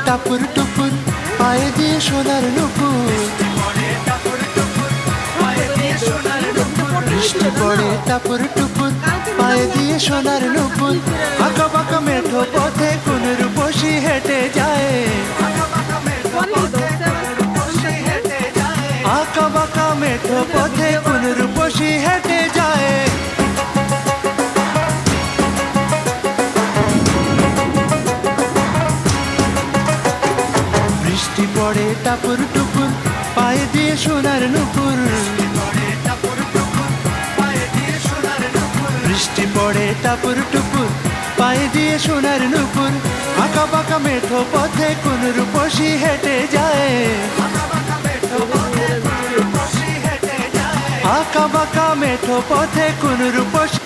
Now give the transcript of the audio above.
টাপুর টুপুর পায়ে দিয়ে সোনার নুপুর, বৃষ্টি পড়ে টাপুর টুপুর পায়ে দিয়ে সোনার নুপুর, আঁকা বাঁকা মেঠো পথে কোন রূপসী হেঁটে যায়, আঁকা বাঁকা মেঠো পথে কোন রূপসী হেঁটে যায়। বৃষ্টি পড়ে টাপুর টুপুর পায়ে দিয়ে সোনার নুপুর, বৃষ্টি পড়ে টাপুর টুপুর পায়ে দিয়ে সোনার নুপুর, আঁকা বাঁকা মেঠো পথে কোন রূপসী হেঁটে যায়, আঁকা বাঁকা মেঠো পথে কোন রূপসী